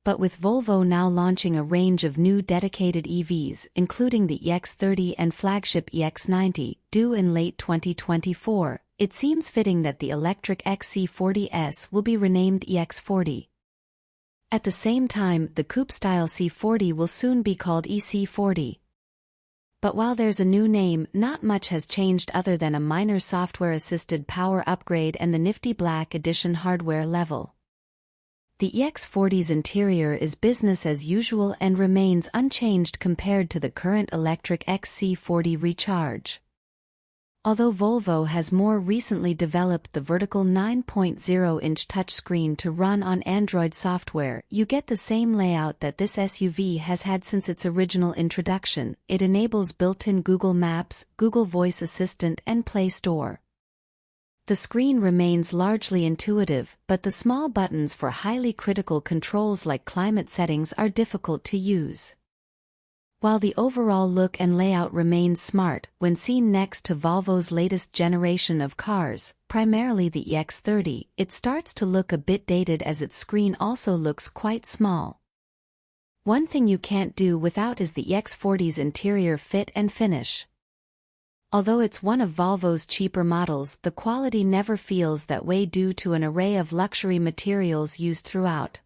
But with Volvo now launching a range of new dedicated EVs, including the EX30 and flagship EX90, due in late 2024, it seems fitting that the electric XC40S will be renamed EX40. At the same time, the coupe-style C40 will soon be called EC40. But while there's a new name, not much has changed other than a minor software-assisted power upgrade and the nifty Black Edition hardware level. The EX40's interior is business as usual and remains unchanged compared to the current electric XC40 Recharge. Although Volvo has more recently developed the vertical 9.0-inch touchscreen to run on Android software, you get the same layout that this SUV has had since its original introduction. It enables built-in Google Maps, Google Voice Assistant, and Play Store. The screen remains largely intuitive, but the small buttons for highly critical controls like climate settings are difficult to use. While the overall look and layout remains smart, when seen next to Volvo's latest generation of cars, primarily the EX30, it starts to look a bit dated as its screen also looks quite small. One thing you can't do without is the EX40's interior fit and finish. Although it's one of Volvo's cheaper models, the quality never feels that way due to an array of luxury materials used throughout.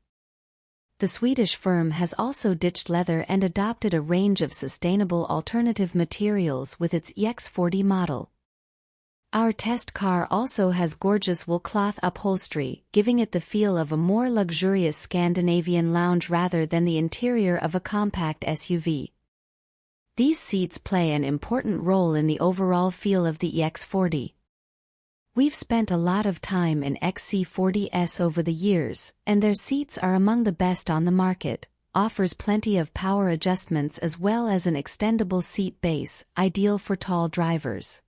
The Swedish firm has also ditched leather and adopted a range of sustainable alternative materials with its EX40 model. Our test car also has gorgeous wool cloth upholstery, giving it the feel of a more luxurious Scandinavian lounge rather than the interior of a compact SUV. These seats play an important role in the overall feel of the EX40. We've spent a lot of time in XC40s over the years, and their seats are among the best on the market, offers plenty of power adjustments as well as an extendable seat base, ideal for tall drivers.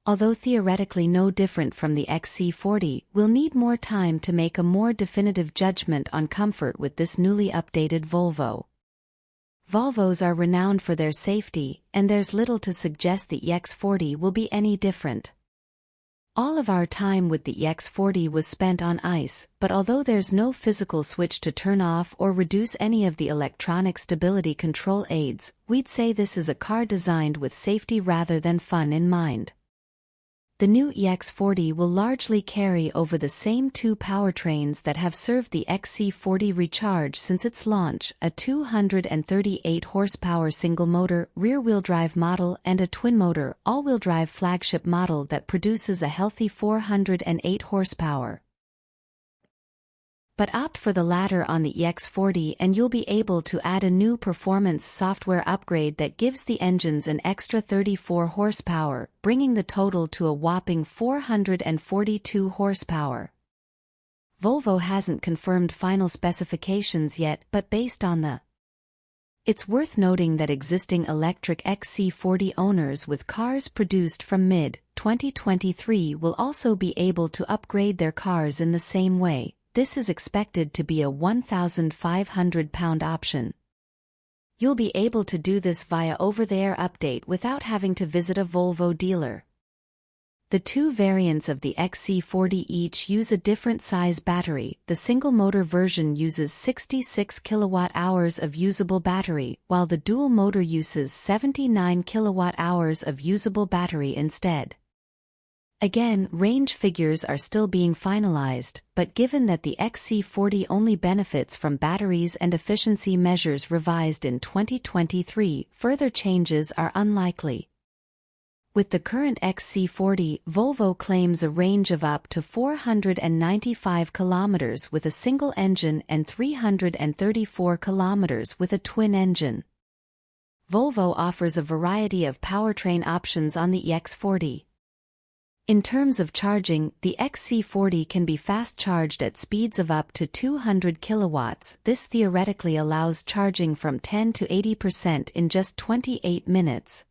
Although theoretically no different from the XC40, we'll need more time to make a more definitive judgment on comfort with this newly updated Volvo. Volvos are renowned for their safety, and there's little to suggest the EX40 will be any different. All of our time with the EX40 was spent on ICE, but although there's no physical switch to turn off or reduce any of the electronic stability control aids, we'd say this is a car designed with safety rather than fun in mind. The new EX40 will largely carry over the same two powertrains that have served the XC40 Recharge since its launch, a 238-horsepower single-motor, rear-wheel drive model and a twin-motor, all-wheel drive flagship model that produces a healthy 408 horsepower. But opt for the latter on the EX40 and you'll be able to add a new performance software upgrade that gives the engines an extra 34 horsepower, bringing the total to a whopping 442 horsepower. Volvo hasn't confirmed final specifications yet, but based on the It's worth noting that existing electric XC40 owners with cars produced from mid-2023 will also be able to upgrade their cars in the same way. This is expected to be a £1,500 option. You'll be able to do this via over-the-air update without having to visit a Volvo dealer. The two variants of the XC40 each use a different size battery. The single-motor version uses 66 kWh of usable battery, while the dual-motor uses 79 kWh of usable battery instead. Again, range figures are still being finalized, but given that the XC40 only benefits from batteries and efficiency measures revised in 2023, further changes are unlikely. With the current XC40, Volvo claims a range of up to 495 kilometers with a single engine and 334 kilometers with a twin engine. Volvo offers a variety of powertrain options on the EX40. In terms of charging, the XC40 can be fast-charged at speeds of up to 200 kilowatts. This theoretically allows charging from 10 to 80% in just 28 minutes,